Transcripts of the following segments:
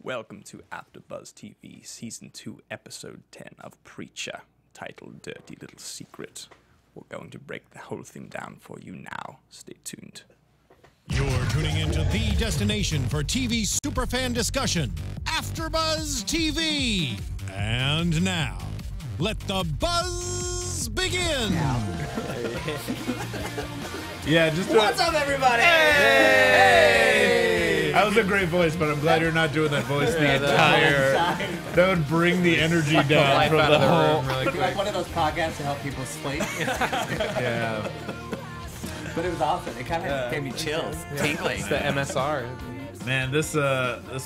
Welcome to AFTERBUZZ TV, Season 2, Episode 10 of Preacher, titled Dirty Little Secret. We're going to break the whole thing down for you now. Stay tuned. You're tuning into the destination for TV superfan discussion, AFTERBUZZ TV. And now, let the buzz begin. Yeah, just What's up, everybody? Hey! That was a great voice, but I'm glad you're not doing that voice the entire. That would bring the energy down from the whole. Really like one of those podcasts to help people sleep. Yeah. But it was awesome. It kind of gave me chills, tingling. It's the MSR. Man, this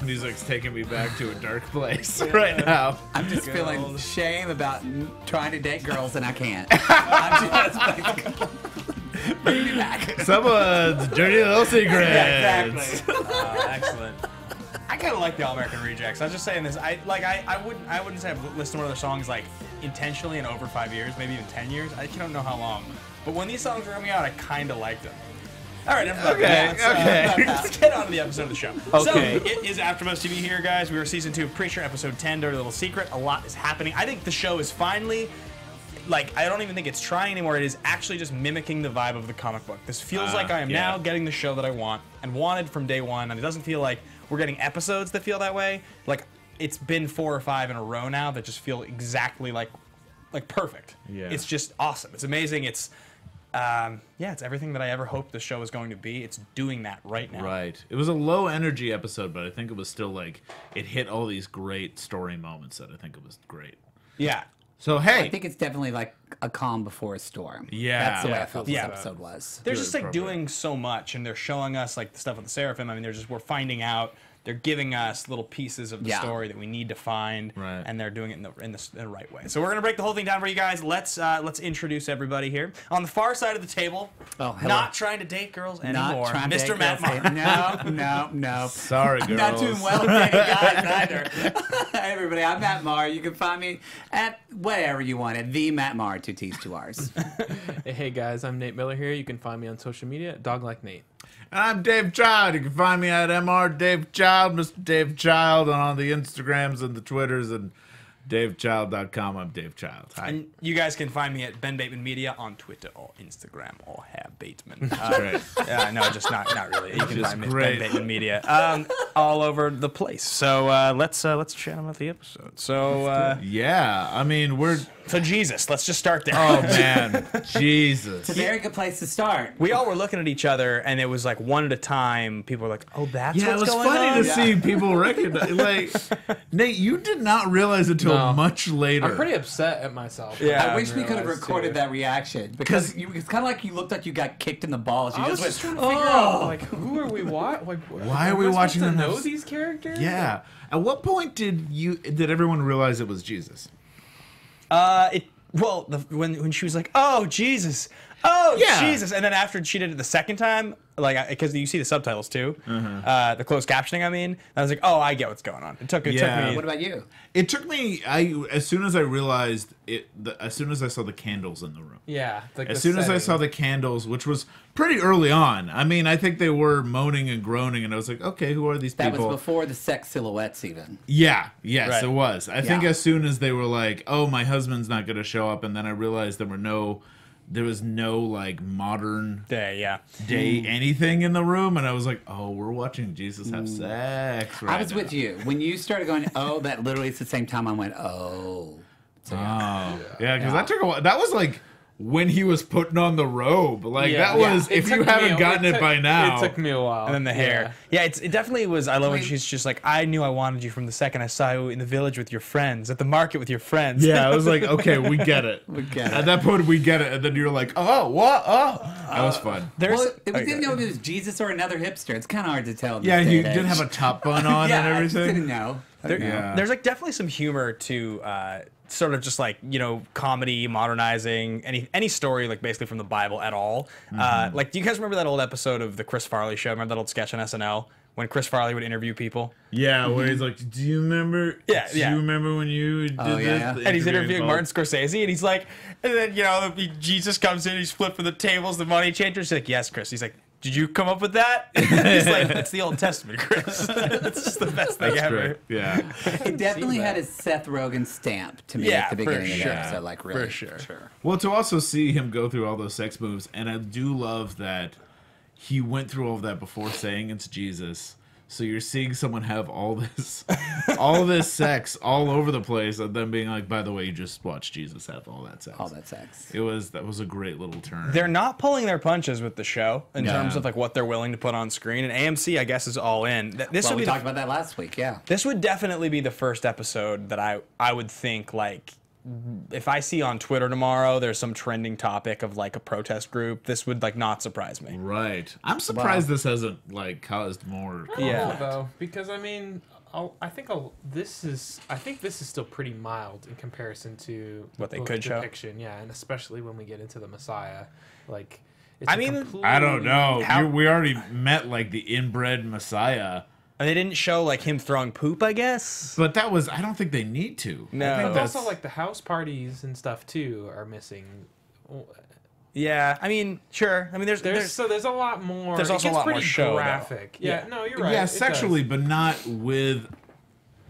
music's taking me back to a dark place right now. I'm just feeling shame about trying to date girls and I can't. I'm just like, bring me back. Someone's dirty little secrets. Yeah, exactly. Excellent. I kind of like the All American Rejects. I was just saying this. I wouldn't say I've listened to one of their songs like intentionally in over 5 years, maybe even 10 years. I don't know how long. But when these songs were coming out, I kind of liked them. All right, let's get on to the episode of the show. Okay. So, it is AFTERBUZZ TV here, guys. We are Season 2 of Preacher, Episode 10, Dirty Little Secret. A lot is happening. I think the show is finally, like, I don't even think it's trying anymore. It is actually just mimicking the vibe of the comic book. This feels like I am now getting the show that I want and wanted from day one, and it doesn't feel like we're getting episodes that feel that way. Like, it's been 4 or 5 in a row now that just feel exactly like perfect. Yeah. It's just awesome. It's amazing. It's it's everything that I ever hoped the show was going to be. It's doing that right now. Right. It was a low energy episode, but I think it was still like it hit all these great story moments that I think it was great. Yeah. So hey, I think it's definitely like a calm before a storm. Yeah. That's the way I felt this Yeah. episode was. They're Really just like appropriate. doing so much, and they're showing us like the stuff with the Seraphim. I mean, we're finding out. They're giving us little pieces of the story that we need to find, Right. and they're doing it in the right way. So we're gonna break the whole thing down for you guys. Let's introduce everybody here on the far side of the table. Oh, hello. Not trying to date girls anymore, Not trying to Mr. date Matt girls. Marr. No. sorry, girls. I'm not doing well with dating guys either. Hey, everybody, I'm Matt Marr. You can find me at whatever you want at the Matt Marr, 2 T's, 2 R's. Hey guys, I'm Nate Miller here. You can find me on social media at Dog Like Nate. And I'm Dave Child. You can find me at Mr. Dave Child on all the Instagrams and the Twitters and DaveChild.com. I'm Dave Child. Hi. And you guys can find me at Ben Bateman Media on Twitter or Instagram or Hair Bateman. Great. Yeah, no, just not really. You can Just find me at great. Ben Bateman Media all over the place. So let's chat about the episode. So Yeah, I mean so Jesus, let's just start there. Oh man, Jesus. It's a very good place to start. We all were looking at each other, and it was like one at a time. People were like, "Oh, that's Yeah, it what's was going funny on." to see people recognize. Like, Nate, you did not realize until No. much later. I'm pretty upset at myself. Yeah. I wish we could have realized, recorded too. that reaction because it's kind of like you looked like you got kicked in the balls. You I was just just went, trying to figure out, like, who are we watching? Like, Why are we am I watching supposed to them know have- these characters? Yeah. At what point did everyone realize it was Jesus? When she was like, "Oh Jesus, oh Yeah. Jesus," and then after she did it the second time, like because you see the subtitles too, the closed captioning. I mean, I was like, "Oh, I get what's going on." It took Yeah. me. what about you? It took me. As soon as I realized it, as soon as I saw the candles in the room. Yeah. Like As the soon as I setting. saw the candles, which was pretty early on. I mean, I think they were moaning and groaning, and I was like, okay, who are these That people? was before the sex silhouettes even. Yeah, yes, Right. it was. I think Yeah. as soon as they were like, "Oh, my husband's not going to show up," and then I realized there was no like modern Yeah. day anything in the room, and I was like, "Oh, we're watching Jesus have sex." Right I was with you when you started going. Oh, that literally at the same time I went. Oh, so, Oh, yeah, because that took a while. That was like when he was putting on the robe. Like Yeah. that was. It If you took me haven't a- gotten it took- by now, It took me a while. And then the hair. Yeah, it definitely was. I love when she's just like, "I knew I wanted you from the second I saw you in the village with your friends, at the market with your friends." Yeah, I was like, okay, we get it. We get it. At that point, we get it, and then you're like, oh, what? Oh, that was fun. There's. well, we okay. didn't know if it was Jesus or another hipster. It's kind of hard to tell. in Yeah, this he day and did age. have a top bun on yeah, and I just didn't everything. know. Yeah. There's like definitely some humor to sort of just like, you know, comedy, modernizing any story like basically from the Bible at all. Like, do you guys remember that old episode of the Chris Farley show? Remember that old sketch on SNL when Chris Farley would interview people? Yeah, where he's like, do you remember? Yeah, Do yeah. you remember when you did Oh, this? yeah, yeah. The And he's interviewing Paul? Martin Scorsese, and he's like, and then, you know, Jesus comes in, he's flipping the tables, the money changers. He's like, yes, Chris. He's like, Did you come up with that? He's like, it's the Old Testament, Chris. It's just the best thing ever. Great. Yeah. It definitely had his Seth Rogen stamp to me Yeah, at the for beginning of sure. the episode. Like, really, For sure. Well, to also see him go through all those sex moves, and I do love that he went through all of that before saying it's Jesus. So you're seeing someone have all this sex all over the place, and then being like, by the way, you just watched Jesus have all that sex. All that sex. That was a great little turn. They're not pulling their punches with the show in No. terms of like what they're willing to put on screen, and AMC, I guess, is all in. This Well, would we be talked about that last week, yeah. this would definitely be the first episode that I would think like. If I see on Twitter tomorrow there's some trending topic of like a protest group, this would like not surprise me. Right. I'm surprised this hasn't like caused more. Yeah. Though, because I mean, I think this is still pretty mild in comparison to What they the could show? depiction. Yeah, and especially when we get into the Messiah, like. It's I a mean, completely- I don't know. How- We already met like the inbred Messiah, And they didn't show like him throwing poop, I guess. but that was. I don't think they need to. No. I think But that's also, like the house parties and stuff too are missing. Yeah, I mean, sure. I mean, there's There's a lot more. There's also it a gets lot more pretty show, though. graphic. Yeah, Yeah. no, you're right. yeah, it does. sexually, but not with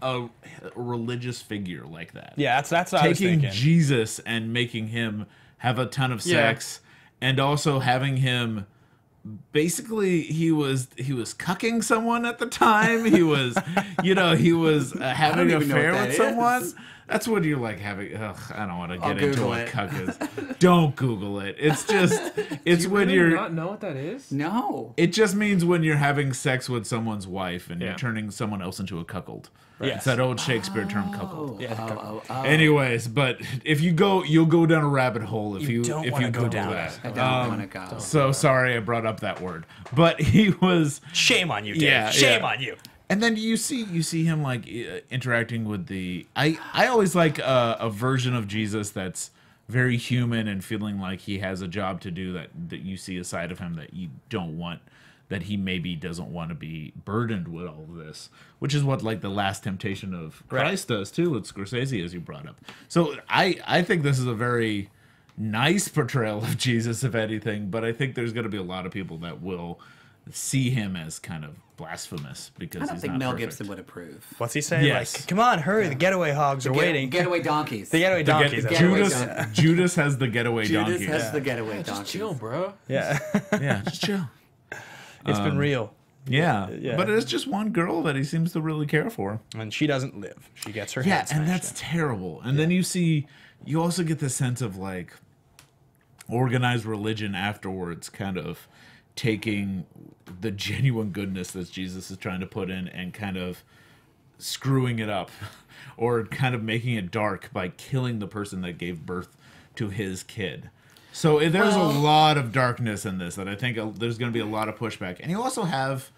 a religious figure like that. yeah, that's what I was Taking thinking. Jesus and making him have a ton of Yeah. sex, and also having him. Basically, he was cucking someone at the time. He was, he was having an even know affair what with that someone. is. That's what you're like having. Ugh, I don't want to I'll get into Google what it. cuck is. Don't Google it. It's just, it's Do you when really you're. not know what that is? No. It just means when you're having sex with someone's wife and Yeah. you're turning someone else into a cuckold. Yes. It's that old Shakespeare term, cuckold. Yeah. Anyways, but if you go, you'll go down a rabbit hole if you don't if wanna you go Google down that. it. I don't want to go. So sorry I brought up that word, but he was. Shame on you, Dave. Yeah, Shame yeah. on you. And then you see him like interacting with the. I always like a version of Jesus that's very human and feeling like he has a job to do that you see a side of him that you don't want, that he maybe doesn't want to be burdened with all of this, which is what like the Last Temptation of Christ does too with Scorsese, as you brought up. So I think this is a very nice portrayal of Jesus, if anything, but I think there's going to be a lot of people that will see him as kind of blasphemous because I don't he's think not Mel perfect. Gibson would approve. What's he saying? Yes. Like, come on, hurry! The getaway hogs are waiting. Getaway donkeys. The getaway donkeys. that's getaway what it Judas was. Judas has the getaway Judas donkey. has the getaway Just donkeys. chill, bro. Yeah, Yeah, just chill. it's been real, Yeah. Yeah. But it's just one girl that he seems to really care for. and she doesn't live. She gets her Yeah, head smashed and that's in. terrible. And then you also get the sense of like organized religion afterwards, kind of taking the genuine goodness that Jesus is trying to put in and kind of screwing it up or kind of making it dark by killing the person that gave birth to his kid. So there's a lot of darkness in this that I think there's going to be a lot of pushback. And you also have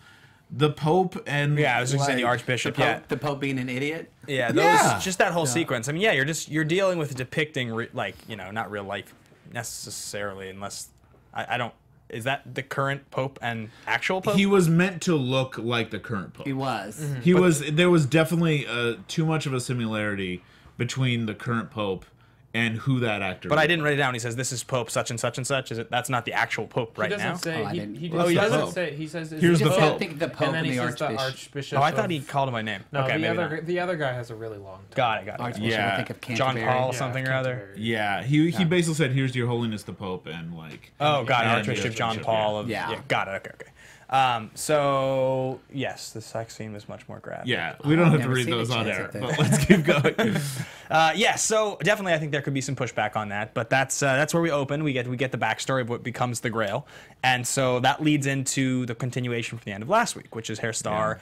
the Pope and Yeah, I was just saying the like, Archbishop. The Pope, Yeah, the Pope being an idiot. yeah, those Yeah. just that whole sequence. I mean, yeah, you're dealing with depicting not real life necessarily, unless I don't. Is that the current Pope and actual Pope? He was meant to look like the current Pope. He was. There was definitely too much of a similarity between the current Pope and who that actor But was. I didn't write it down. He says this is Pope such and such and such. Is it? That's not the actual Pope right He doesn't now. say. Oh, I he didn't- he Well, just he's the doesn't Pope. say. He says. Here's he the said- Pope. I think the Pope and then and he the says the Archbishop. Archbishop. Oh, I thought of- he called him by name. No, okay, the maybe other not. the other guy has a really long time. Got it. Archbishop, Yeah. I think of John Canterbury. Paul Yeah, something or other. Canterbury. Yeah, he basically said, "Here's your Holiness the Pope," and like. Oh, got it. and the Archbishop John Archbishop, Paul. yeah. Of, Yeah. got it. Okay. So yes, the sex scene was much more graphic. Yeah, we don't have to never read seen those a on chance air, at that. but let's keep going. Yes, so definitely, I think there could be some pushback on that, but that's where we open. We get the backstory of what becomes the Grail, and so that leads into the continuation from the end of last week, which is Herr Starr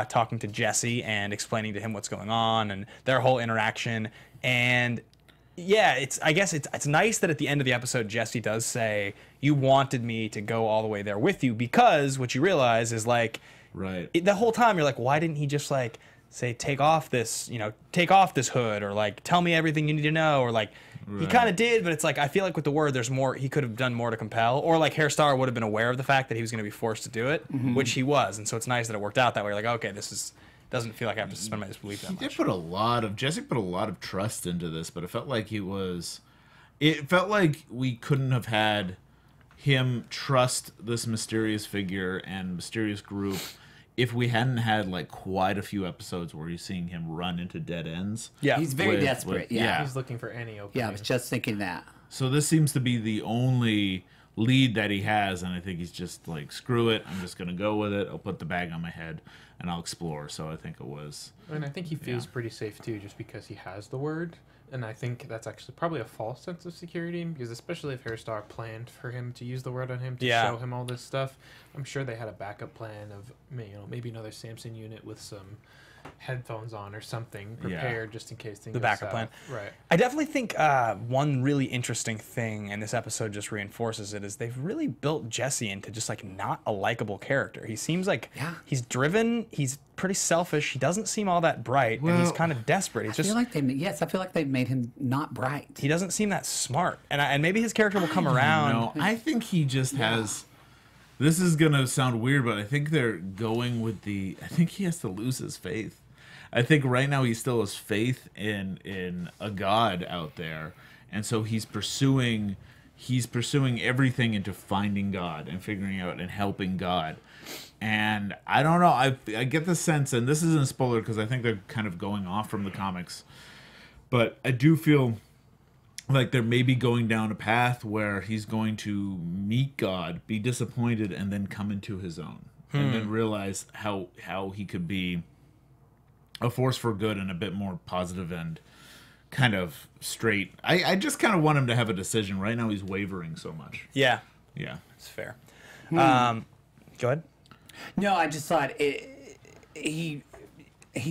talking to Jesse and explaining to him what's going on and their whole interaction. And yeah, I guess it's nice that at the end of the episode, Jesse does say, "You wanted me to go all the way there with you," because what you realize is like, Right. the whole time you're like, why didn't he just like say take off this hood, or like tell me everything you need to know, or like he kind of did, but it's like I feel like with the word there's more he could have done more to compel, or like Herr Starr would have been aware of the fact that he was going to be forced to do it, which he was, and so it's nice that it worked out that way. Like, okay, doesn't feel like I have to suspend my disbelief that He much. did put Jesse put a lot of trust into this, but it felt like we couldn't have had him trust this mysterious figure and mysterious group if we hadn't had like quite a few episodes where you're seeing him run into dead ends. Yeah. He's very desperate. Yeah. He's looking for any opening. Yeah, I was just thinking that. So this seems to be the only lead that he has, and I think he's just like, screw it, I'm just gonna go with it. I'll put the bag on my head and I'll explore. So I think it was. And I think he feels pretty safe too, just because he has the word. And I think that's actually probably a false sense of security, because especially if Hairstar planned for him to use the word on him to show him all this stuff, I'm sure they had a backup plan of, maybe another Samson unit with some headphones on or something prepared just in case things The backup plan. Right. I definitely think one really interesting thing, and this episode just reinforces it, is they've really built Jesse into just like not a likable character. He seems like he's driven, he's pretty selfish, he doesn't seem all that bright, and he's kind of desperate. He's I feel like they've made him not bright. He doesn't seem that smart, and maybe his character will come around. No, I think he just has. This is gonna sound weird, but I think they're going with the. I think he has to lose his faith. I think right now he still has faith in a God out there, and so he's pursuing everything into finding God and figuring out and helping God. And I don't know. I get the sense, and this isn't a spoiler because I think they're kind of going off from the comics, but I do feel like they're maybe going down a path where he's going to meet God, be disappointed, and then come into his own, and then realize how he could be a force for good and a bit more positive and kind of straight. I just kind of want him to have a decision. Right now he's wavering so much. Yeah, It's fair. Go ahead. No, I just thought he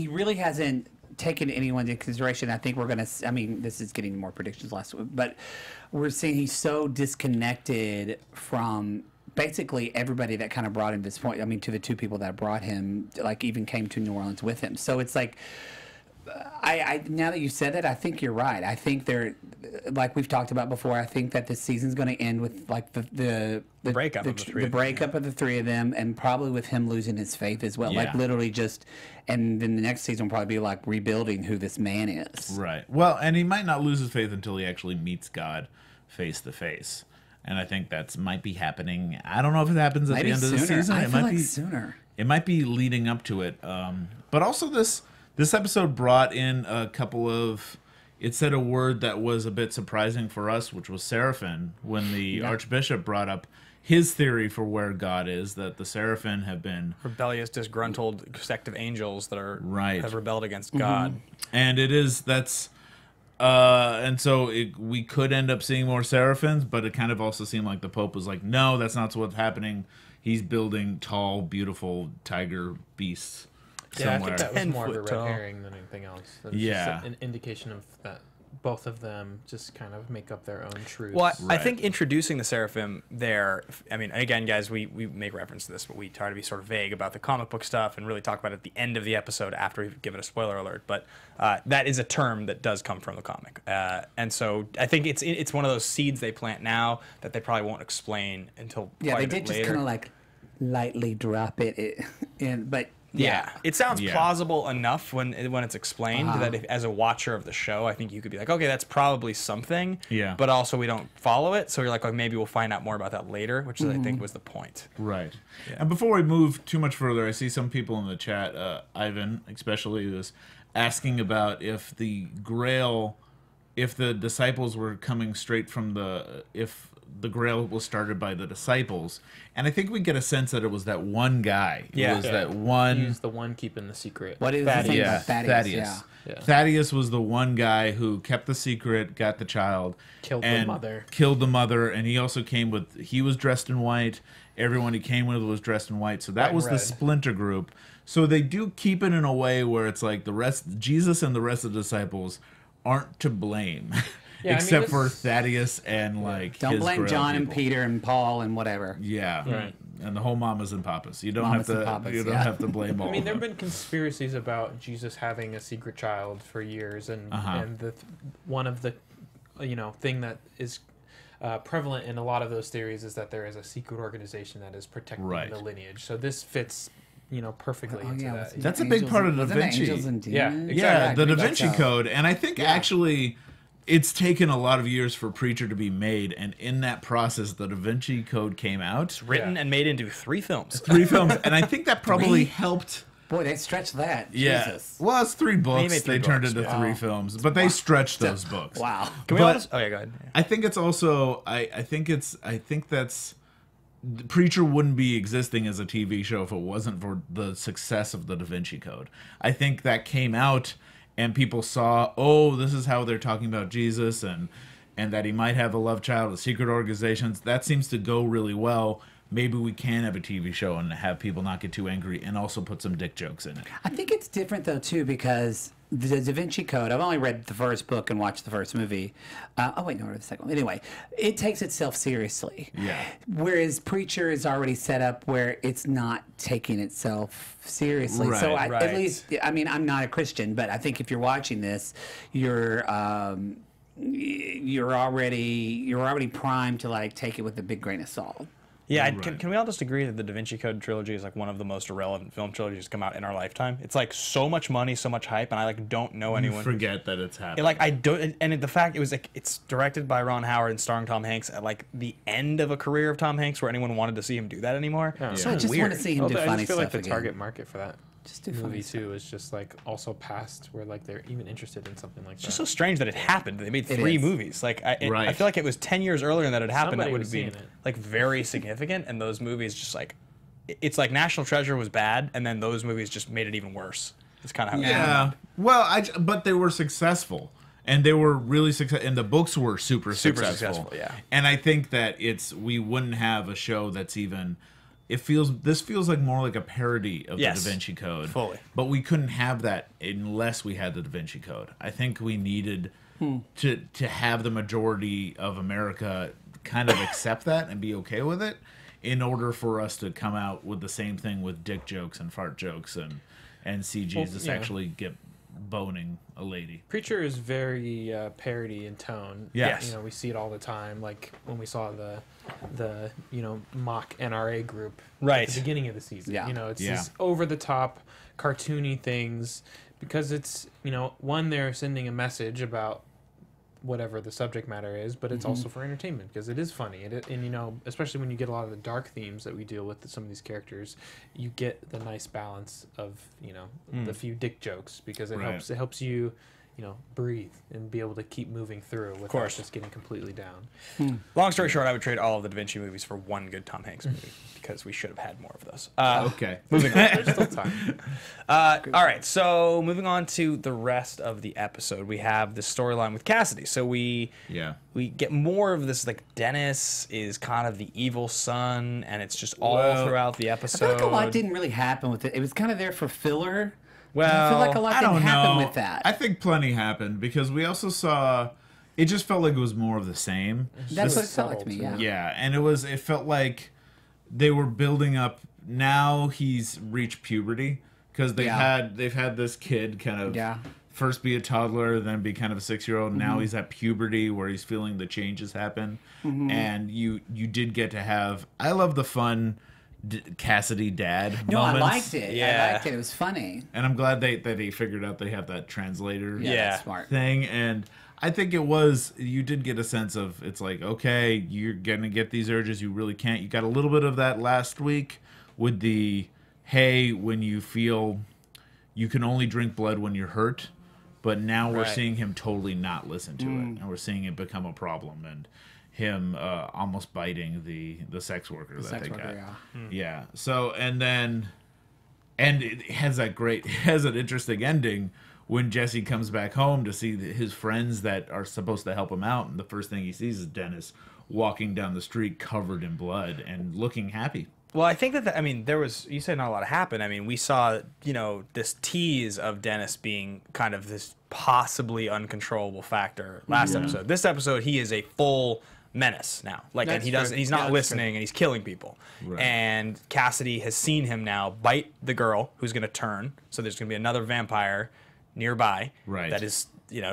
really hasn't taken anyone into consideration. I think we're going to, this is getting more predictions last week, but we're seeing he's so disconnected from basically everybody that kind of brought him to this point. To the two people that brought him, like even came to New Orleans with him. So it's like, I now that you said it, I think you're right. I think they're, like we've talked about before, I think that this season's going to end with like the breakup of the three of them, and probably with him losing his faith as well. Yeah. Like literally just, and then the next season will probably be like rebuilding who this man is. Right. Well, and he might not lose his faith until he actually meets God face to face. And I think that might be happening. I don't know if it happens at Maybe the end sooner. of the season. I It feel might like be sooner. It might be leading up to it. But also this episode brought in a couple of. It said a word that was a bit surprising for us, which was Seraphim, when the Archbishop brought up his theory for where God is, that the Seraphim have been Rebellious, disgruntled sect of angels that are have rebelled against Mm-hmm. God. And and so we could end up seeing more Seraphims, but it kind of also seemed like the Pope was like, no, that's not what's happening. He's building tall, beautiful tiger beasts Yeah, I somewhere. think that was more of a 10 red foot tall. herring than anything else. That was Yeah. just an indication of that both of them just kind of make up their own truths. Well, I Right. think introducing the Seraphim there, again, guys, we make reference to this, but we try to be sort of vague about the comic book stuff and really talk about it at the end of the episode after we've given a spoiler alert. But that is a term that does come from the comic. And so I think it's one of those seeds they plant now that they probably won't explain until Yeah, quite they a bit did just later. kind of like lightly drop it in, but Yeah, it sounds Yeah. plausible enough when it's explained that as a watcher of the show, I think you could be like, okay, that's probably something. Yeah. But also we don't follow it, so you're like, oh, maybe we'll find out more about that later, which is, I think was the point. Right. And before we move too much further, I see some people in the chat, Ivan especially, was asking about if the Grail, if the disciples were coming straight from if the Grail was started by the disciples. And I think we get a sense that it was that one guy. Yeah. It was that one. He's the one keeping the secret. what is the thing Yeah, about Thaddeus? Yeah. Thaddeus was the one guy who kept the secret, got the child, Killed the and mother. Killed the mother, and he also came with. He was dressed in white. Everyone he came with was dressed in white. So that White was and the red. splinter group. So they do keep it in a way where it's like the rest, Jesus and the rest of the disciples aren't to blame, Yeah, I mean, except for this- Thaddeus and like. Don't his blame Grail John and people. Peter and Paul and whatever. Yeah, Right. And the whole mamas and papas. You don't Mamas have and to. papas, you don't yeah. have to blame all. I mean, of there have them. been conspiracies about Jesus having a secret child for years, and one of the thing that is prevalent in a lot of those theories is that there is a secret organization that is protecting Right. the lineage. So this fits, perfectly Oh, into yeah, that. wasn't That's a it big Angels part and- of Da wasn't it Vinci. Angels and Yeah, Demons? exactly. Yeah, the Da That's Vinci how- Code, and I think actually it's taken a lot of years for Preacher to be made, and in that process, the Da Vinci Code came out. It's written and made into 3 films. 3 films, and I think that probably helped. Boy, they stretched that. Yeah. Jesus. Well, it's 3 books. made 3 They turned books, into yeah. 3 films, but they stretched those books. Wow. Can we But- all just... Oh, yeah, go ahead. I think it's also I think that's Preacher wouldn't be existing as a TV show if it wasn't for the success of the Da Vinci Code. I think that came out and people saw, oh, this is how they're talking about Jesus and that he might have a love child with secret organizations. That seems to go really well. Maybe we can have a TV show and have people not get too angry and also put some dick jokes in it. I think it's different though too because the Da Vinci Code. I've only read the first book and watched the first movie. Oh wait, no, I read the second one. Anyway, it takes itself seriously. Yeah. Whereas Preacher is already set up where it's not taking itself seriously. So Right, right. at least, I mean, I'm not a Christian, but I think if you're watching this, you're already primed to like take it with a big grain of salt. Yeah, Right. can we all just agree that the Da Vinci Code trilogy is like one of the most irrelevant film trilogies to come out in our lifetime? It's like so much money, so much hype, and I like don't know anyone. Forget that it's happening. Like I don't, and the fact it was like it's directed by Ron Howard and starring Tom Hanks at like the end of a career of Tom Hanks, where anyone wanted to see him do that anymore. Yeah. So I just weird. want to see him do Although I funny just feel stuff like the again. target market for that Just do funny movie stuff. too is just like also past where like they're even interested in something like It's that. just so strange that it happened. They made It 3 is. movies. Like I Right. feel like it was 10 years earlier that it happened. Somebody That would was have been seeing it. like very significant. And those movies just like, it's like National Treasure was bad, and then those movies just made it even worse. It's kind of how it happened. Yeah. Well, but they were successful. And they were really successful. And the books were super successful, yeah. And I think that we wouldn't have a show that's even... This feels like more like a parody of Yes, the Da Vinci Code. fully. But we couldn't have that unless we had the Da Vinci Code. I think we needed to have the majority of America kind of accept that and be okay with it in order for us to come out with the same thing with dick jokes and fart jokes and see Jesus yeah. actually get boning a lady. Preacher is very parody in tone. Yes. You know, we see it all the time. Like when we saw the mock NRA group Right. at the beginning of the season. Yeah. You know, it's Yeah. these over the top cartoony things because it's, one, they're sending a message about whatever the subject matter is, but it's also for entertainment because it is funny. And especially when you get a lot of the dark themes that we deal with some of these characters, you get the nice balance of, the few dick jokes because it Right. helps you, breathe and be able to keep moving through without course. just getting completely down. Long story short, I would trade all of the Da Vinci movies for one good Tom Hanks movie because we should have had more of those. Okay. Moving on. There's still time. All right, so moving on to the rest of the episode, we have the storyline with Cassidy. So we get more of this, like Dennis is kind of the evil son, and it's just all throughout the I episode. feel like a lot didn't really happen with it. It was kind of there for filler. Well, I feel like a lot I didn't don't happen know. with that. I think plenty happened because we also saw it just felt like it was more of the same. That's what it Just felt like to me. subtle, Yeah. Yeah, and it felt like they were building up. Now he's reached puberty because they've had this kid kind of first be a toddler, then be kind of a 6-year-old. Now he's at puberty where he's feeling the changes happen, and you did get to have. I love the fun Cassidy dad. No, moments. I liked it. Yeah. I liked it. It was funny. And I'm glad that they figured out they have that translator That's smart. thing. And I think you did get a sense of, it's like, okay, you're going to get these urges. You really can't. You got a little bit of that last week with the, hey, when you feel you can only drink blood when you're hurt. But now we're Right. seeing him totally not listen to it. And we're seeing it become a problem. And him almost biting the sex worker that sex they worker, got. Yeah. So, and it has an interesting ending when Jesse comes back home to see his friends that are supposed to help him out, and the first thing he sees is Dennis walking down the street covered in blood and looking happy. Well, I think there was, you said not a lot happened. I mean, we saw, this tease of Dennis being kind of this possibly uncontrollable factor last episode. This episode, he is a full menace now. Like, That's and true. he's Yeah, not that's listening and he's killing people. Right. And Cassidy has seen him now bite the girl who's going to turn. So there's going to be another vampire nearby Right. that is,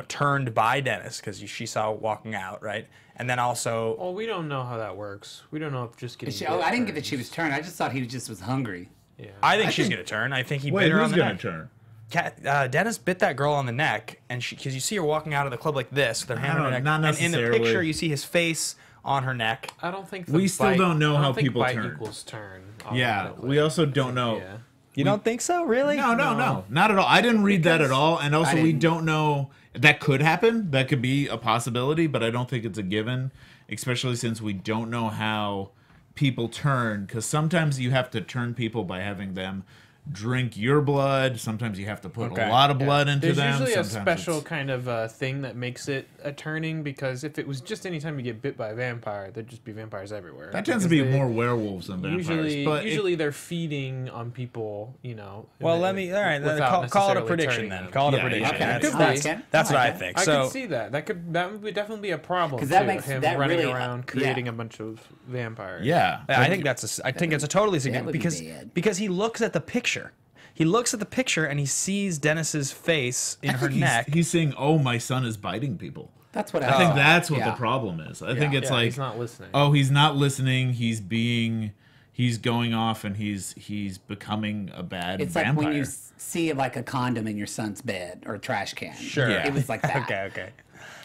turned by Dennis because she saw walking out, right? And then also, Well, we don't know how that works. We don't know if just getting. I didn't get that she was turned. I just thought he just was hungry. Yeah. I think she's going to turn. I think he Wait, bit her on who's the going neck. to turn? Dennis bit that girl on the neck, and because you see her walking out of the club like this, with her hand on her neck, not and in the necessarily. picture you see his face on her neck. I don't think We still don't know how people bite turn. equals turn. Yeah, automatically. we also don't know. Yeah. You don't think so, really? No, not at all. I didn't read that at all, and also we don't know. That could happen. That could be a possibility, but I don't think it's a given, especially since we don't know how people turn. Because sometimes you have to turn people by having them drink your blood. Sometimes you have to put a lot of blood into There's them. usually a Sometimes special it's- kind of thing that makes it a turning, because if it was just any time you get bit by a vampire, there'd just be vampires everywhere. That tends to Because be they- more werewolves than vampires. Usually, but usually they're feeding on people, you know. Well, let me. All right, then call it a necessarily prediction turning then. them. Call it a Yeah, prediction. yeah, That's, could that's, be. that's what I Okay. think. I So could see that. That would definitely be a problem. 'Cause that too, makes- him that running really- around creating a bunch of vampires. yeah, I think I think it's a totally significant would be because bad. because he looks at the picture. He looks at the picture and he sees Dennis's face in I her think neck. He's saying, "Oh, my son is biting people." That's what I think thought. that's what Yeah. the problem is. I think it's Yeah, like, he's not listening. oh, he's not listening. He's going off and he's becoming a bad It's vampire. like when you see like a condom in your son's bed or a trash can. Sure. Yeah. It was like that. okay.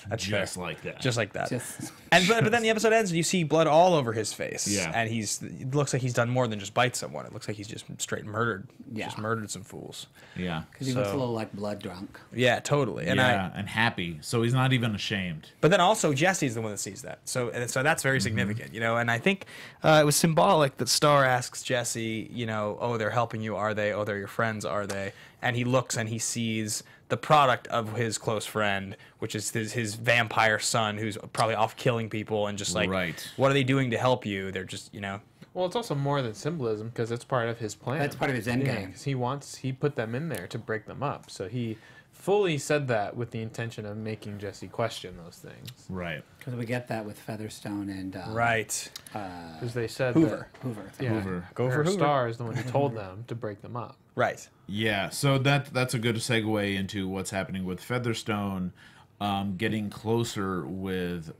That's just fair. like that. Just like that. Just But then the episode ends and you see blood all over his face. Yeah. And it looks like he's done more than just bite someone. It looks like he's just straight murdered. Yeah. Just murdered some fools. yeah, because he looks a So- little like blood drunk. Yeah, totally. And and happy. So he's not even ashamed. But then also Jesse's the one that sees that, so that's very significant, you know. And I think it was symbolic that Star asks Jesse, you know, oh, they're helping you, are they? Oh, they're your friends, are they? And he looks and he sees the product of his close friend, which is his vampire son, who's probably off killing people and just like, Right. what are they doing to help you? They're just, you know. Well, it's also more than symbolism, because it's part of his plan. That's part of his end Yeah, game. 'cause he put them in there to break them up. So he fully said that with the intention of making Jesse question those things. Right. Because we get that with Featherstone and Right. Because they said Hoover. Hoover. that, yeah, Hoover. Go for her Hoover. Star is the one who told them to break them up. Right. Yeah. So that's a good segue into what's happening with Featherstone, getting closer with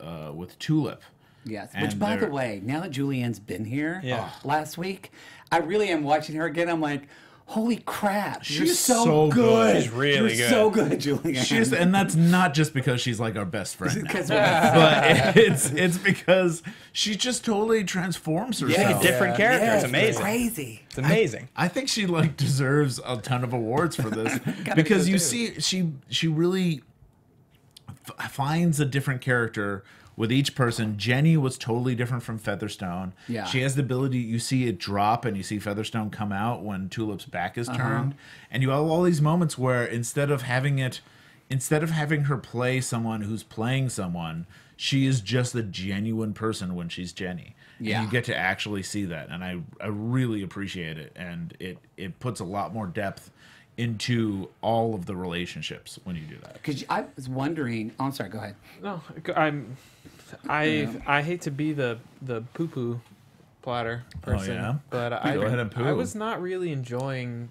Tulip. Yes. And Which, by the they're- way, now that Julianne's been here Yeah. last week, I really am watching her again. I'm like, holy crap. You're She's so so good. good. She's really You're good. so good, Julianne. She's, and that's not just because she's like our best friend now. Because But it's because she just totally transforms herself. She's a different character. Yes, It's amazing. Crazy. It's amazing. I think she like deserves a ton of awards for this because you see she really finds a different character with each person. Jenny was totally different from Featherstone. Yeah. She has the ability, you see it drop and you see Featherstone come out when Tulip's back is turned. And you have all these moments where instead of having her play someone who's playing someone, she is just a genuine person when she's Jenny. Yeah. And you get to actually see that. And I really appreciate it. And it puts a lot more depth into all of the relationships when you do that. Because I was wondering. Oh, I'm sorry. Go ahead. No, I hate to be the poo poo platter person, yeah? but Go ahead and poo. I was not really enjoying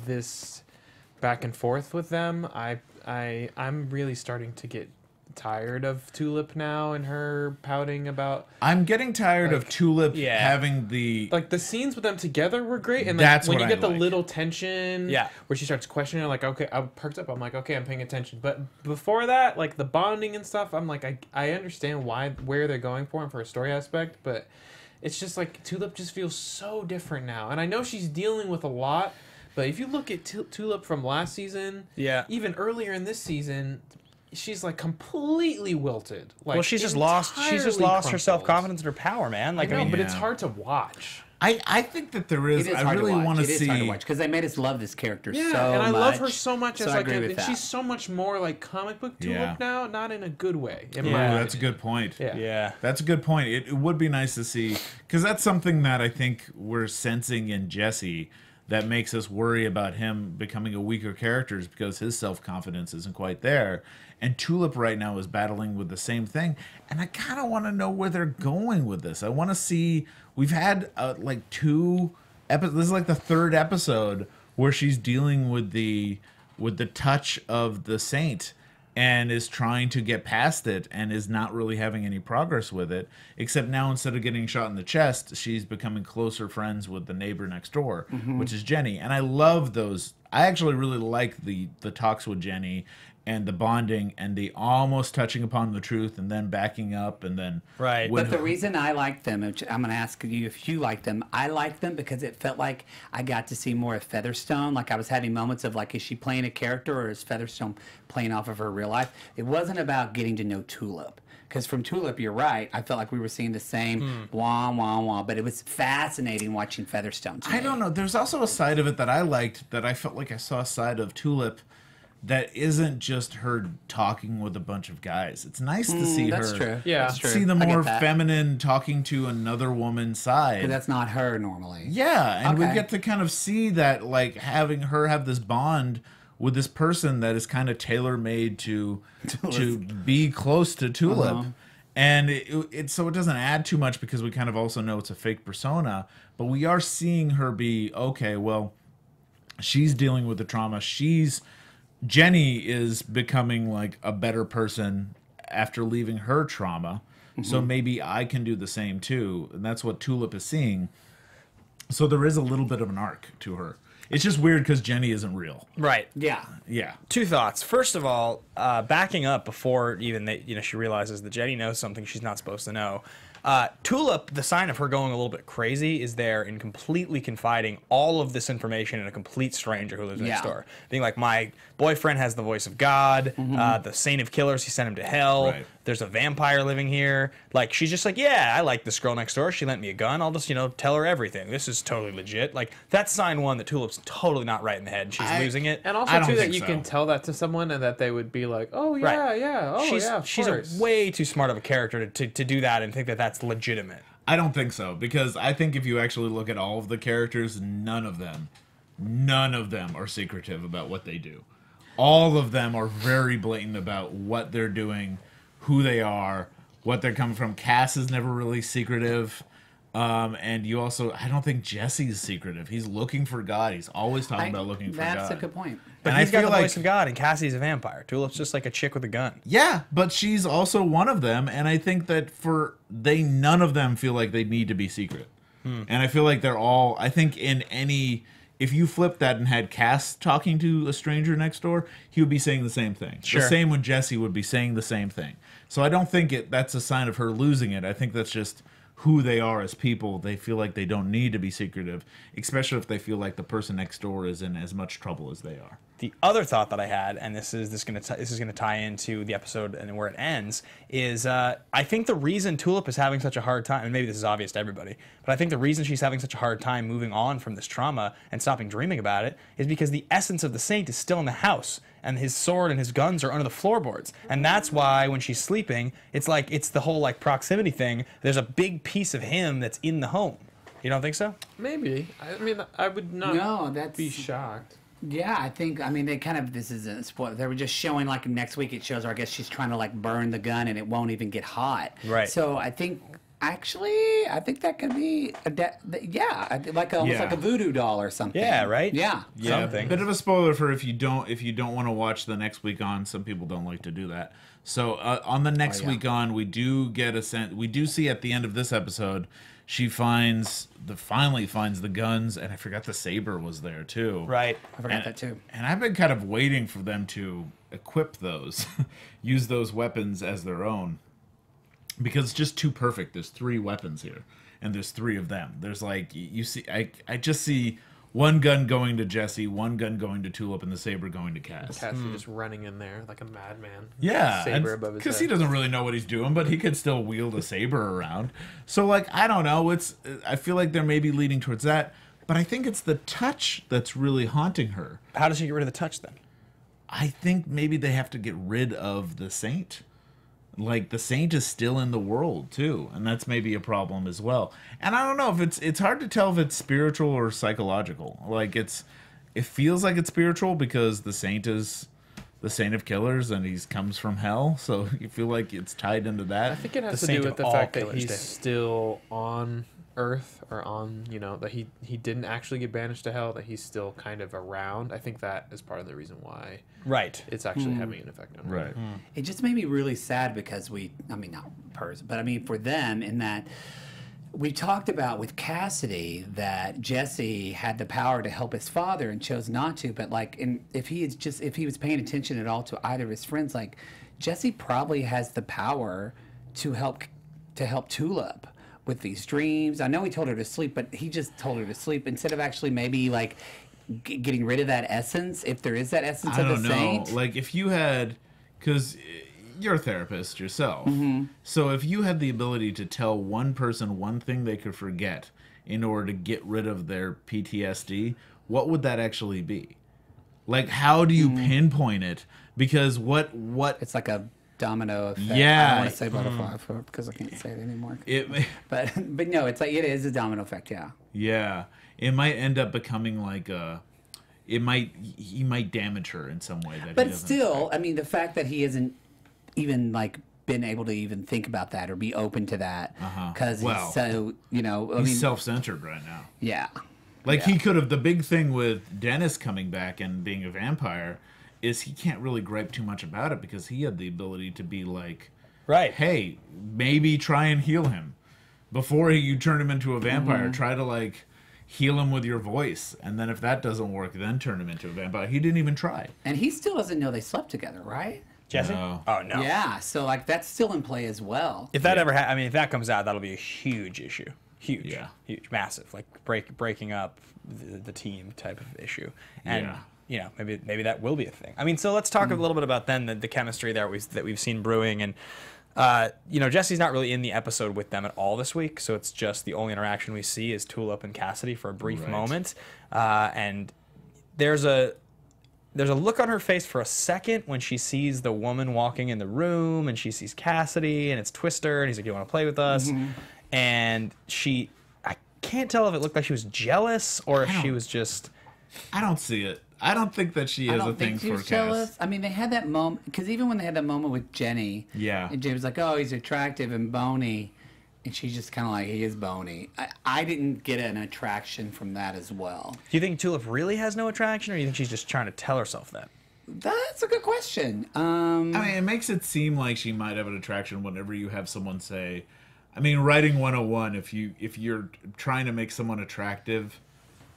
this back and forth with them. I'm really starting to get tired of Tulip now and her pouting about, I'm getting tired of Tulip yeah. having the like, the scenes with them together were great, and like, That's when what you I get the like. little tension, Yeah. where she starts questioning, like, okay, I perked up, I'm like, okay, I'm paying attention. But before that, like the bonding and stuff, I'm like, I understand where they're going for and for a story aspect, but it's just like Tulip just feels so different now, and I know she's dealing with a lot. But if you look at Tulip from last season, Yeah. even earlier in this season, she's like completely wilted. Like, Well, she's just lost her crumpled. self-confidence and her power, man. Like, I know, I mean, but it's Yeah. hard to watch. I think that there is. It is I hard really to watch. want to It is see. hard to watch because they made us love this character Yeah, so much. and I love her so much So as I like agree with that. she's so much more like comic book Tulip Yeah. now, not in a good way. In Yeah. my Ooh, that's a opinion. good point. Yeah. yeah. That's a good point. It would be nice to see, because that's something that I think we're sensing in Jesse that makes us worry about him becoming a weaker character, is because his self-confidence isn't quite there. And Tulip right now is battling with the same thing. And I kind of want to know where they're going with this. I want to see, we've had like 2 episodes. This is like the 3rd episode where she's dealing with the touch of the saint and is trying to get past it and is not really having any progress with it, except now instead of getting shot in the chest, she's becoming closer friends with the neighbor next door, which is Jenny. And I love those I actually really like the talks with Jenny and the bonding and the almost touching upon the truth and then backing up and then right. But the reason I like them, which I'm going to ask you if you like them, I like them because it felt like I got to see more of Featherstone. Like I was having moments of like, is she playing a character or is Featherstone playing off of her real life? It wasn't about getting to know Tulip. Because from Tulip, you're right. I felt like we were seeing the same wah, wah, wah. But it was fascinating watching Featherstone. I don't know. There's also a side of it that I liked, that I felt like I saw a side of Tulip that isn't just her talking with a bunch of guys. It's nice to see that's her true. Yeah. That's true. see the more feminine talking to another woman's side. But that's not her normally. Yeah, and we Okay. get to kind of see that, like, having her have this bond with this person that is kind of tailor-made to be close to Tulip. And so it doesn't add too much because we kind of also know it's a fake persona, but we are seeing her be, okay, well, she's dealing with the trauma. Jenny is becoming like a better person after leaving her trauma. So maybe I can do the same too. And that's what Tulip is seeing. So there is a little bit of an arc to her. It's just weird because Jenny isn't real. Right. Yeah. Yeah. Two thoughts. First of all, backing up before even she realizes that Jenny knows something she's not supposed to know. Tulip, the sign of her going a little bit crazy is there in completely confiding all of this information in a complete stranger who lives next door. Being like, my boyfriend has the voice of God, the saint of killers, he sent him to hell. Right. There's a vampire living here. Like, she's just like, yeah, I like this girl next door. She lent me a gun. I'll just, tell her everything. This is totally legit. Like, that's sign one that Tulip's totally not right in the head. She's losing it. And I also, don't too, that think you so. can tell that to someone and that they would be like, oh, yeah, Right. yeah, oh, yeah, of She's course. a way too smart of a character to do that and think that that's legitimate. I don't think so, because I think if you actually look at all of the characters, none of them are secretive about what they do. All of them are very blatant about what they're doing, who they are, what they're coming from. Cass is never really secretive. And you also, I don't think Jesse's secretive. He's looking for God. He's always talking about looking for God. That's a good point. But And he's I got feel the like, voice of God, and Cassie's a vampire. Tulip's just like a chick with a gun. yeah, but she's also one of them, and I think that none of them feel like they need to be secret. And I feel like they're all, I think if you flip that and had Cass talking to a stranger next door, he would be saying the same thing. Sure. The same with Jesse would be saying the same thing. So I don't think that's a sign of her losing it. I think that's just who they are as people. They feel like they don't need to be secretive, especially if they feel like the person next door is in as much trouble as they are. The other thought that I had, and this is going to tie into the episode and where it ends, is I think the reason Tulip is having such a hard time, and maybe this is obvious to everybody, but I think the reason she's having such a hard time moving on from this trauma and stopping dreaming about it is because the essence of the saint is still in the house, and his sword and his guns are under the floorboards, and that's why when she's sleeping, it's the whole like proximity thing. There's a big piece of him that's in the home. You don't think so? Maybe. I mean, I would not be shocked. Yeah, they kind of, this isn't a spoiler. They were just showing, like, next week it shows her, I guess she's trying to, like, burn the gun and it won't even get hot. Right. So I think that could be, almost like a voodoo doll or something. Yeah, right? Yeah. Yeah, Something. bit of a spoiler for if you don't want to watch the next week on. Some people don't like to do that. So on the next week on, we do get we do see at the end of this episode, she finally finds the guns, and I forgot the saber was there too. Right. I forgot that too. And I've been kind of waiting for them to equip those, use those weapons as their own, because it's just too perfect. There's 3 weapons here, and there's 3 of them. There's like, you see, I just see one gun going to Jesse, one gun going to Tulip, and the saber going to Cass. Cassidy just running in there like a madman. Yeah, Saber above his because head. he doesn't really know what he's doing, but he could still wield a saber around. So, like, I don't know. I feel like they're maybe leading towards that, but I think it's the touch that's really haunting her. How does she get rid of the touch then? I think maybe they have to get rid of the saint. Like, the saint is still in the world too, and that's maybe a problem as well. And I don't know if it's hard to tell if it's spiritual or psychological. Like, it feels like it's spiritual because the saint is the saint of killers and he comes from hell, so you feel like it's tied into that. I think it has The to do saint with of the all fact that killers he's did. still on Earth, or on, that he didn't actually get banished to hell, that he's still kind of around. I think that is part of the reason why Right. it's actually having an effect on her. Right. It just made me really sad because not hers, but for them, in that we talked about with Cassidy that Jesse had the power to help his father and chose not to. But like, if he was paying attention at all to either of his friends, like Jesse probably has the power to help Tulip with these dreams. I know he told her to sleep, but he just told her to sleep instead of actually maybe like getting rid of that essence, if there is that essence of the saint. Like if you had, because you're a therapist yourself, so if you had the ability to tell one person one thing they could forget in order to get rid of their PTSD, what would that actually be? Like, how do you pinpoint it? Because what it's like a domino effect. Yeah. I don't want to say butterfly because I can't say it anymore. But no, it's like it is a domino effect. Yeah. Yeah, it might end up becoming like he might damage her in some way. But still, I mean, the fact that he isn't even like been able to even think about that or be open to that because he's so, he's self-centered right now. Yeah. Like he could have, the big thing with Dennis coming back and being a vampire is he can't really gripe too much about it because he had the ability to be like, right, hey, maybe try and heal him before you turn him into a vampire. Try to like heal him with your voice, and then if that doesn't work, then turn him into a vampire. He didn't even try. And he still doesn't know they slept together, right? Jesse? No. Oh no. Yeah, so like that's still in play as well. If that ever if that comes out, that'll be a huge issue. Huge. Yeah. Huge. Massive. Like breaking up the team type of issue. And maybe that will be a thing. I mean, so let's talk a little bit about then the chemistry that we've seen brewing. And Jesse's not really in the episode with them at all this week, so it's just the only interaction we see is Tulip and Cassidy for a brief moment. And there's a look on her face for a second when she sees the woman walking in the room, and she sees Cassidy, and it's Twister, and he's like, "You want to play with us?" And I can't tell if it looked like she was jealous or if she was just. I don't see it. I don't think that she has a thing for Cass. Jealous. I mean, they had that moment because even when they had that moment with Jenny, and Jay was like, "Oh, he's attractive and bony," and she's just kind of like, "He is bony." I didn't get an attraction from that as well. Do you think Tulip really has no attraction, or do you think she's just trying to tell herself that? That's a good question. I mean, it makes it seem like she might have an attraction whenever you have someone say, I mean, writing 101, if you're trying to make someone attracted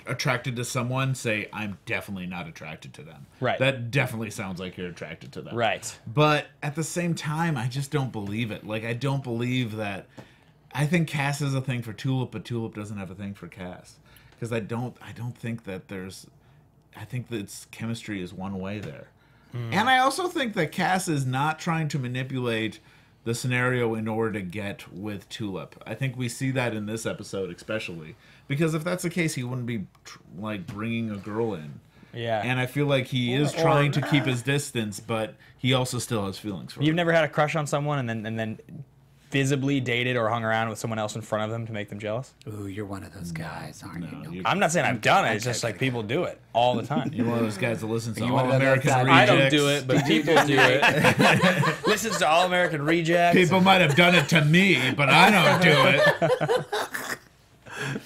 to someone, say, I'm definitely not attracted to them. Right. That definitely sounds like you're attracted to them. Right. But at the same time, I just don't believe it. Like, I don't believe that. I think Cass has a thing for Tulip, but Tulip doesn't have a thing for Cass. Because I don't think that there's. I think that chemistry is one way there. And I also think that Cass is not trying to manipulate the scenario in order to get with Tulip. I think we see that in this episode especially. Because if that's the case, he wouldn't be like bringing a girl in. Yeah. And I feel like he is trying to keep his distance, but he also still has feelings for her. You've never had a crush on someone and then visibly dated or hung around with someone else in front of them to make them jealous? Ooh, you're one of those guys, aren't you? I'm not saying I've done it. It's just like people do it all the time. You're one of those guys that listens to one All of those American guys- Rejects. I don't do it, but people do it. Listens to All American Rejects. People might have done it to me, but I don't do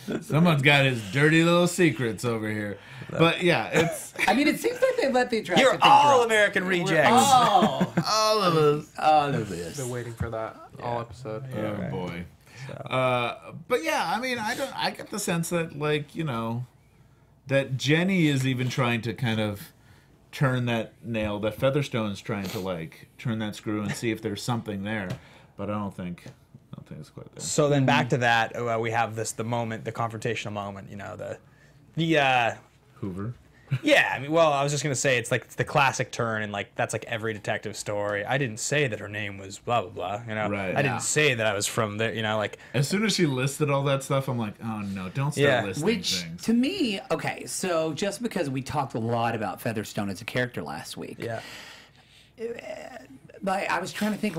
it. Someone's got his dirty little secrets over here. But yeah, it's I mean, it seems like they let the attractive You're thing All drop. American Rejects. Oh, all of us. all of this. Been waiting for that all episode. Oh boy. But yeah, I mean, I get the sense that that Jenny is even trying to kind of turn that nail, that Featherstone's trying to turn that screw and see if there's something there. But I don't think it's quite there. So then back to that, we have the confrontational moment. The Hoover. Yeah, I mean, well, I was just gonna say it's the classic turn, and that's like every detective story. I didn't say that her name was blah blah blah. Right. I didn't say that I was from there. As soon as she listed all that stuff, I'm like, oh no, don't start listing Which, things. to me, okay, so just because we talked a lot about Featherstone as a character last week, I was trying to think,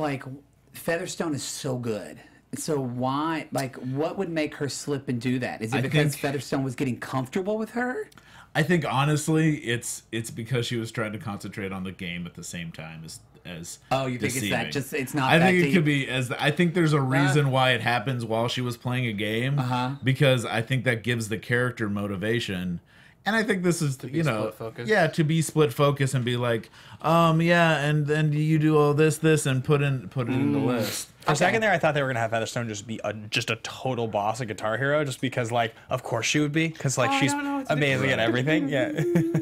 Featherstone is so good. So why, what would make her slip and do that? Is it because Featherstone was getting comfortable with her? I think honestly, it's because she was trying to concentrate on the game at the same time as Oh, you think deceiving. it's that? Just it's not. I that think it deep? could be I think there's a reason why it happens while she was playing a game. Because I think that gives the character motivation. And I think this is split focus. to be split focus and be like, and then you do all this and put it in the list. For a second there, I thought they were gonna have Featherstone just be just a total boss, a Guitar Hero, just because like, of course she would be, because like she's amazing at everything. Yeah.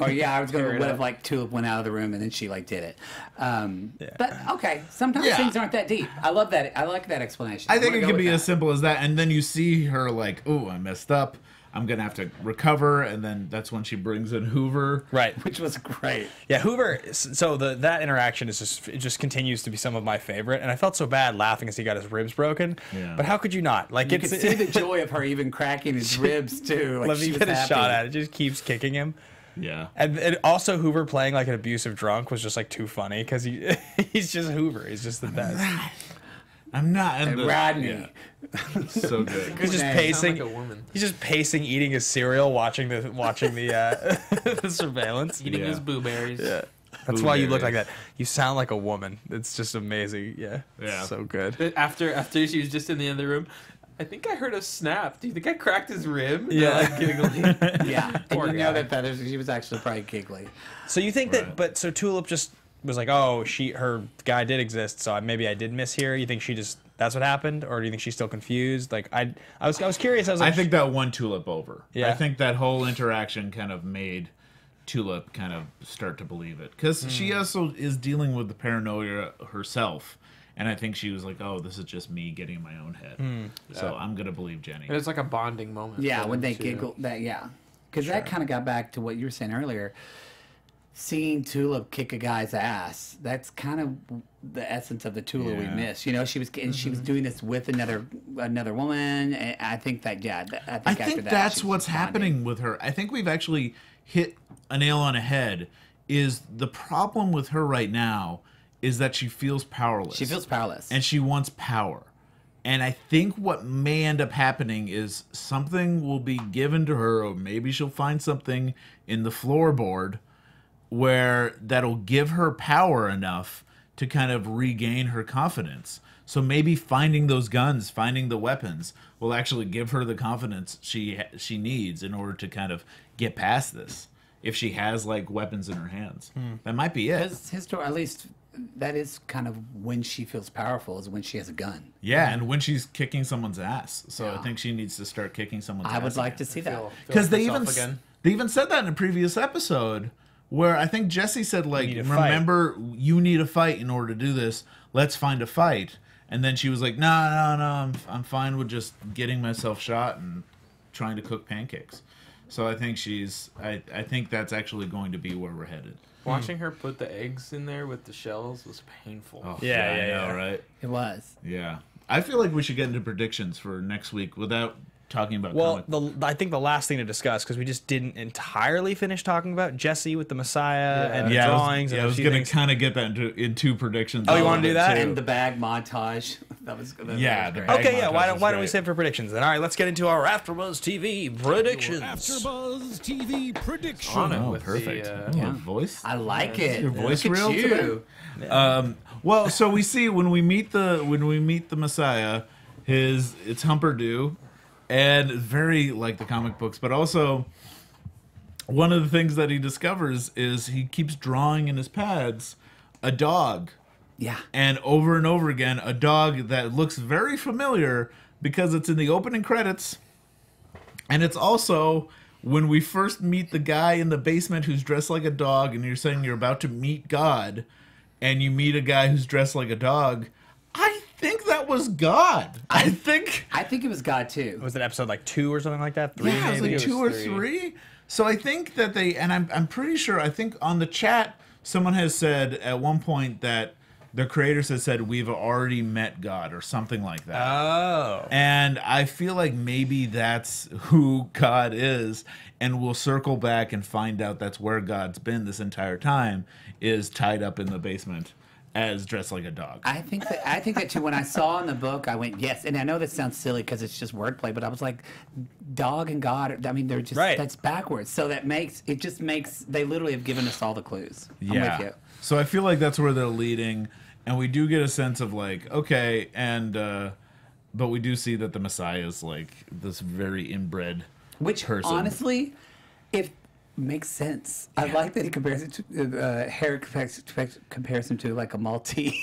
Oh yeah, I was gonna what if like Tulip went out of the room and then she like did it. But okay, sometimes things aren't that deep. I love that. I like that explanation. I think it could be as simple as that, and then you see her like, oh, I messed up. I'm gonna have to recover, and then that's when she brings in Hoover, right? Which was great. Yeah, Hoover. So that interaction is just continues to be some of my favorite, and I felt so bad laughing as he got his ribs broken. Yeah. But how could you not? Like You could see the joy of her even cracking his ribs too. Like let me get a shot at it. Just keeps kicking him. Yeah. And also Hoover playing like an abusive drunk was just like too funny because he's just Hoover. He's just the best. I'm not. And Rodney. Yeah. So good. He's just name. pacing. Sound like a woman. He's just pacing, eating his cereal, watching the the surveillance. Eating his blueberries. Yeah. That's why you look like that. You sound like a woman. It's just amazing. Yeah. Yeah. So good. After she was just in the other room, I think I heard a snap. Do you think I cracked his rib? Yeah. Like, giggling. Yeah, and Poor you guy. know that Feathers. She was actually probably giggly. So you think that? But so Tulip just was like, oh, her guy did exist. So maybe I did mishear. You think she just that's what happened, or do you think she's still confused? Like I was curious. I was like, I think that won Tulip over. Yeah. I think that whole interaction kind of made Tulip kind of start to believe it, because she also is dealing with the paranoia herself, and I think she was like, "Oh, this is just me getting in my own head." So I'm gonna believe Jenny. And it's like a bonding moment. Yeah, for when them, they too. giggle, because that kind of got back to what you were saying earlier. Seeing Tulip kick a guy's ass, that's kind of the essence of the Tulip we miss. You know, she was doing this with another woman, and I think that I think that's what's happening with her. I think we've actually hit a nail on a head. Is the problem with her right now is that she feels powerless. She feels powerless, and she wants power. And I think what may end up happening is something will be given to her, or maybe she'll find something in the floorboard where that'll give her power enough to kind of regain her confidence. So maybe finding those guns, finding the weapons, will actually give her the confidence she needs in order to kind of get past this. If she has like weapons in her hands, that might be it. his story, at least that is kind of when she feels powerful, is when she has a gun. Yeah, and when she's kicking someone's ass. So I think she needs to start kicking someone's ass. I would like again. to see that. Because they again. even said that in a previous episode, where I think Jesse said, like, need to fight. remember, you need a fight in order to do this. Let's find a fight. And then she was like, no, I'm fine with just getting myself shot and trying to cook pancakes. So I think I think that's actually going to be where we're headed. Watching her put the eggs in there with the shells was painful. Oh, Yeah, I know, yeah. right? It was. Yeah. I feel like we should get into predictions for next week without talking about well, comic. I think the last thing to discuss, because we just didn't entirely finish talking about Jesse with the Messiah and the drawings. I and was a few going things. to kind of get that into predictions. Oh, you a wanna little do that? bit, too. And the bag montage. That was good. Yeah, the great. bag Okay, yeah. Why montage don't is we great. save for predictions then? All right, let's get into our AfterBuzz TV predictions. AfterBuzz TV prediction. On it Oh, with perfect. The, Oh, voice. I like it. Your voice Look at real you. today? Well, so we see when we meet the Messiah, it's Humperdew, and very like the comic books, but also one of the things that he discovers is he keeps drawing in his pads a dog. Yeah. And over again, a dog that looks very familiar because it's in the opening credits. And it's also when we first meet the guy in the basement who's dressed like a dog, and you're saying you're about to meet God, and you meet a guy who's dressed like a dog. I think that was God. I think it was God too. Was it episode like 2 or something like that? 3 yeah, it was maybe? like 2 or 3. So I think that I'm pretty sure, I think on the chat, someone has said at one point that the creators has said we've already met God or something like that. Oh. And I feel like maybe that's who God is, and we'll circle back and find out that's where God's been this entire time, is tied up in the basement as dressed like a dog. I think that too. When I saw in the book, I went yes, and I know this sounds silly because it's just wordplay, but I was like, dog and God. I mean, they're just that's backwards. So that makes they literally have given us all the clues. I'm with you. So I feel like that's where they're leading, and we do get a sense of like, okay, and but we do see that the Messiah is like this very inbred Which person. honestly, if makes sense. I like that he compares it to hair compares him to like a Maltese.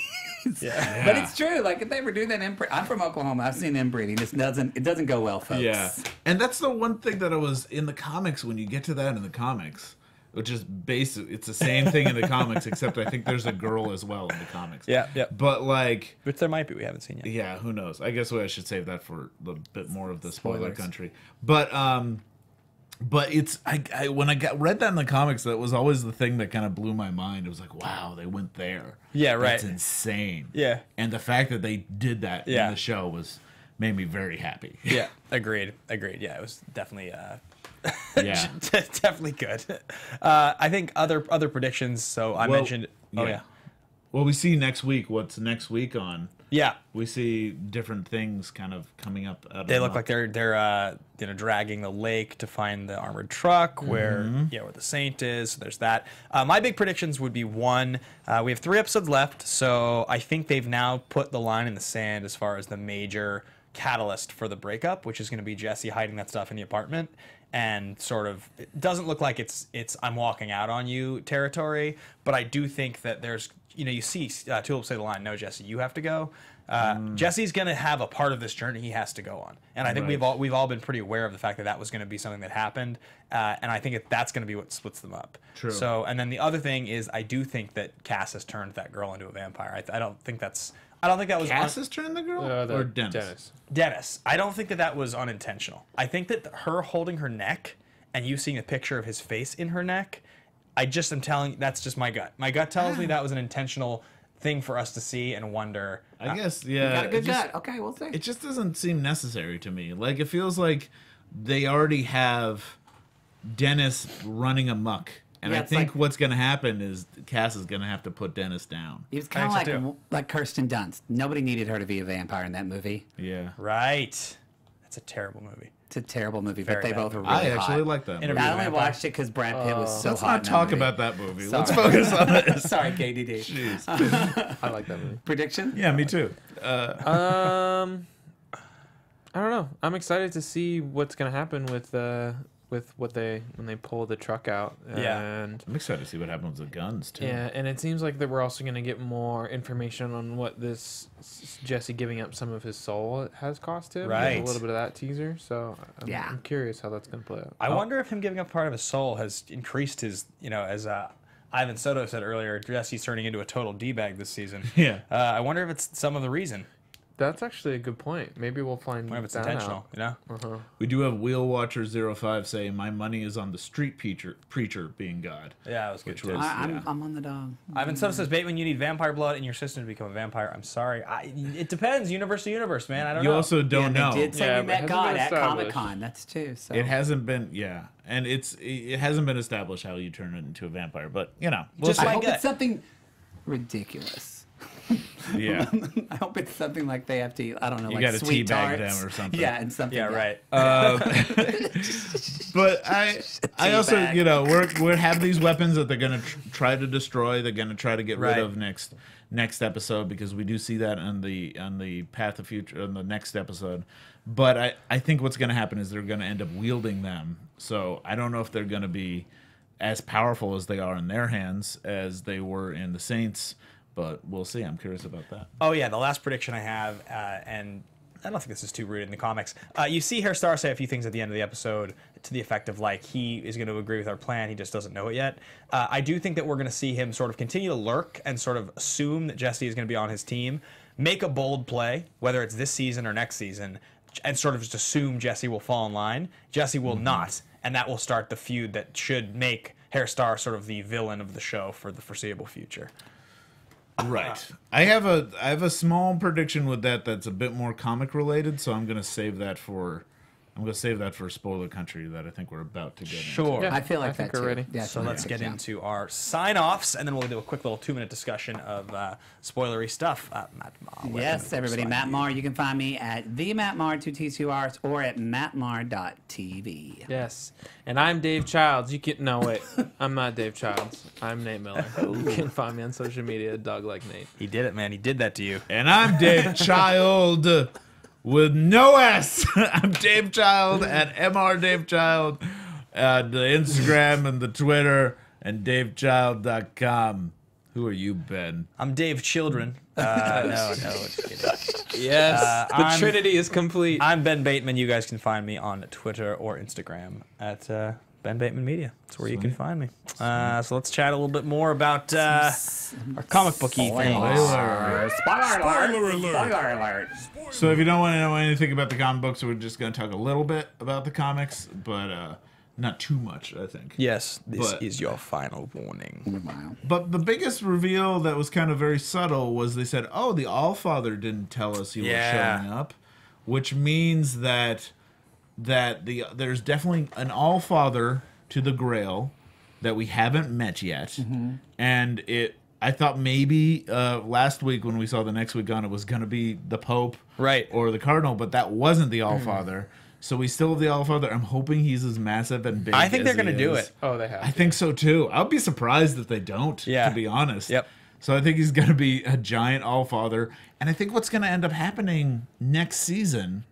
Yeah. But it's true. Like if they ever do that inbreeding, I'm from Oklahoma. I've seen inbreeding. It doesn't go well, folks. Yeah, and that's the one thing that I was in the comics. When you get to that in the comics, which is basic, it's the same thing in the comics, except I think there's a girl as well in the comics. Yeah. But like, which there might be, we haven't seen yet. yeah, who knows? I guess I should save that for a bit more of the spoiler Spoilers. country. But it's when I read that in the comics, that was always the thing that kind of blew my mind. It was like, wow, they went there. Yeah, right. That's insane. Yeah. And the fact that they did that in the show made me very happy. Yeah, agreed. Yeah, it was definitely Yeah. definitely good. I think other predictions. So I mentioned. Oh yeah. Well, we see next week. What's next week on? Yeah. We see different things kind of coming up. They look like they're dragging the lake to find the armored truck where where the saint is. So there's that. My big predictions would be one. We have 3 episodes left, so I think they've now put the line in the sand as far as the major catalyst for the breakup, which is going to be Jesse hiding that stuff in the apartment. And sort of, it doesn't look like it's I'm walking out on you territory, but I do think that there's, you see Tulip say the line, no, Jesse, you have to go. Jesse's going to have a part of this journey he has to go on. And I think we've all been pretty aware of the fact that was going to be something that happened. And I think that's going to be what splits them up. True. So, and then the other thing is I do think that Cass has turned that girl into a vampire. I don't think that was Cass has turned the girl or Dennis? Dennis. I don't think that was unintentional. I think that her holding her neck and you seeing a picture of his face in her neck, I just am telling you, that's just my gut. My gut tells me that was an intentional thing for us to see and wonder. I guess, yeah. You got a good gut. Okay, we'll see. It just doesn't seem necessary to me. Like, it feels like they already have Dennis running amok. And Yeah, I it's think like- what's going to happen is Cass is going to have to put Dennis down. It was kind I of think so, like Kirsten Dunst. Nobody needed her to be a vampire in that movie. Yeah. Right. That's a terrible movie. It's a terrible movie, Very but they bad both were movie. really I actually hot. like that movie. Interview I with only Vampire. watched it because Brad Pitt was so Let's hot. not in that talk movie. about that movie. Sorry. Let's focus on this. Sorry, KDD. Jeez. I like that movie. Prediction? Yeah, me too. I don't know. I'm excited to see what's gonna happen with when they pull the truck out. Yeah. And I'm excited to see what happens with guns, too. yeah, and it seems like that we're also gonna get more information on what this Jesse giving up some of his soul has cost him. There's Right. a little bit of that teaser. So I'm curious how that's gonna play out. I wonder if him giving up part of his soul has increased his, as Ivan Soto said earlier, Jesse's turning into a total D-bag this season. Yeah. I wonder if it's some of the reason. That's actually a good point. Maybe we'll find Wonder if it's that intentional, out. We do have Wheel Watcher 05 saying, my money is on the street preacher being God. Yeah, that was good Which too. was- I'm on the dog. Ivan Soto says, Bateman, you need vampire blood in your system to become a vampire. I'm sorry. It depends. Universe to universe, man. I don't You know. also don't They know. did say Yeah, we but it met hasn't God been at established. Comic-Con. That's true. So. It hasn't been, and it hasn't been established how you turn it into a vampire, but we'll Just see. I like hope it. it's something ridiculous. Yeah. I hope it's something like they have to, I don't know, You like gotta sweet teabag tarts. them or something. Yeah, and something. Yeah, right. But I also, Teabag. we're have these weapons that they're gonna try to destroy. They're gonna try to get rid Right. of next episode, because we do see that on the Path of Future on the next episode. But I think what's gonna happen is they're gonna end up wielding them. So I don't know if they're gonna be as powerful as they are in their hands as they were in the Saints. But we'll see. I'm curious about that. Oh, yeah, the last prediction I have, and I don't think this is too rooted in the comics. You see Hairstar say a few things at the end of the episode to the effect of, like, he is going to agree with our plan, he just doesn't know it yet. I do think that we're going to see him sort of continue to lurk and sort of assume that Jesse is going to be on his team, make a bold play, whether it's this season or next season, and sort of just assume Jesse will fall in line. Jesse will not, and that will start the feud that should make Hairstar sort of the villain of the show for the foreseeable future. Right. I have a small prediction with that's a bit more comic related, so I'm gonna save that for spoiler country that I think we're about to get Sure. Yeah, I feel like I think that we're too. ready. Yeah, So yeah, let's get yeah. into our sign-offs, and then we'll do a quick little 2-minute discussion of spoilery stuff. Matt Marr, where Yes, can everybody. find Matt you? Marr. You can find me at the Matt Marr 2T2Rs or at mattmarr.tv. Yes. And I'm Dave Childs. You can no wait. I'm not Dave Childs. I'm Nate Miller. You can find me on social media, Dog Like Nate. He did it, man. He did that to you. And I'm Dave Child with no S. I'm Dave Child at MR Dave Child. on the Instagram and the Twitter, and DaveChild.com. Who are you, Ben? I'm Dave Children. No, just kidding. Yes, the Trinity is complete. I'm Ben Bateman. You guys can find me on Twitter or Instagram at Ben Bateman Media. That's where you can find me. So let's chat a little bit more about our comic booky things. Spoiler alert. So if you don't want to know anything about the comic books, we're just going to talk a little bit about the comics, but not too much, I think. Yes, this is your final warning. But the biggest reveal that was kind of very subtle was they said, oh, the Allfather didn't tell us he was showing up, which means that there's definitely an Allfather to the Grail that we haven't met yet. And I thought maybe last week when we saw the next week on it was going to be the Pope or the Cardinal, but that wasn't the Allfather. So we still have the Allfather. I'm hoping he's as massive and big. I think they're going to do it. Oh, they have. I think so too. I'll be surprised if they don't, to be honest. So I think he's going to be a giant Allfather. And I think what's going to end up happening next season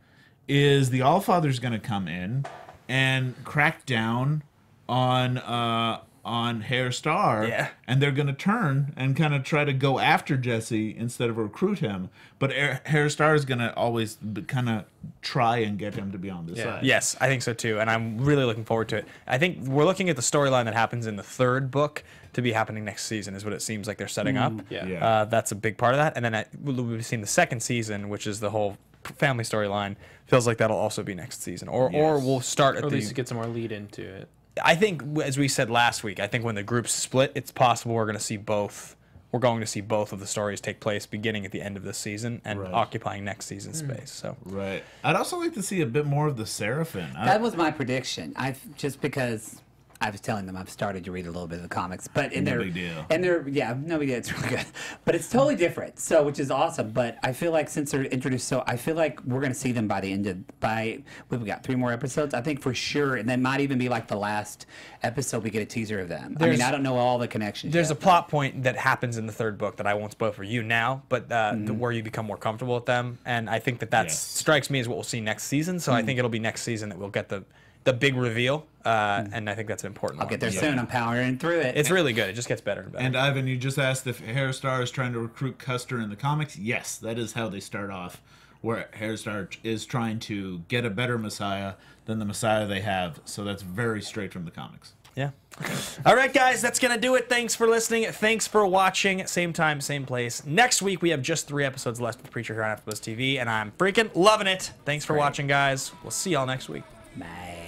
is the Allfather's going to come in and crack down on Hair Star, and they're going to turn and kind of try to go after Jesse instead of recruit him. But Hair Star is going to always kind of try and get him to be on this side. Yes, I think so too, and I'm really looking forward to it. I think we're looking at the storyline that happens in the third book to be happening next season, is what it seems like they're setting up. That's a big part of that. And then we've seen the second season, which is the whole family storyline. Feels like that'll also be next season, or we'll start at least get some more lead into it. I think, as we said last week, I think when the groups split, it's possible we're going to see both. We're going to see both of the stories take place beginning at the end of this season and occupying next season's space. So I'd also like to see a bit more of the Seraphim. That was my prediction. Just because I was telling them I've started to read a little bit of the comics, but no big deal. And they're no big deal. It's really good, but it's totally different. So, which is awesome. But I feel like since they're introduced, I feel like we're going to see them by the end of we've got 3 more episodes, I think for sure, and that might even be like the last episode. We get a teaser of them. I mean, I don't know all the connections. There's a plot point that happens in the third book that I won't spoil for you now, but where you become more comfortable with them, and I think that strikes me as what we'll see next season. So I think it'll be next season that we'll get the big reveal, and I think that's an important one. I'll get there soon. I'm powering through it. It's really good. It just gets better and better. And Ivan, you just asked if Hair Star is trying to recruit Custer in the comics. Yes, that is how they start off, where Hair Star is trying to get a better Messiah than the Messiah they have. So that's very straight from the comics. Yeah. All right, guys, that's going to do it. Thanks for listening. Thanks for watching. Same time, same place. Next week, we have just 3 episodes left of Preacher here on AFTERBUZZ TV, and I'm freaking loving it. Thanks for watching, guys. We'll see y'all next week. Bye.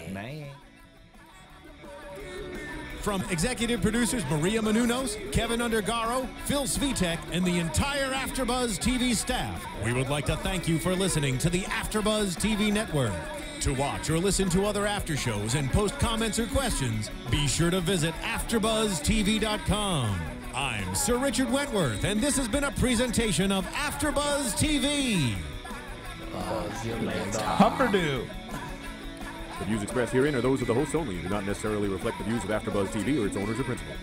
From executive producers Maria Menounos, Kevin Undergaro, Phil Svitek, and the entire AFTERBUZZ TV staff, we would like to thank you for listening to the AFTERBUZZ TV network. To watch or listen to other after shows and post comments or questions, be sure to visit AfterBuzzTV.com. I'm Sir Richard Wentworth, and this has been a presentation of AFTERBUZZ TV. Humperdoo. The views expressed herein are those of the hosts only and do not necessarily reflect the views of AfterBuzzz TV or its owners or principals.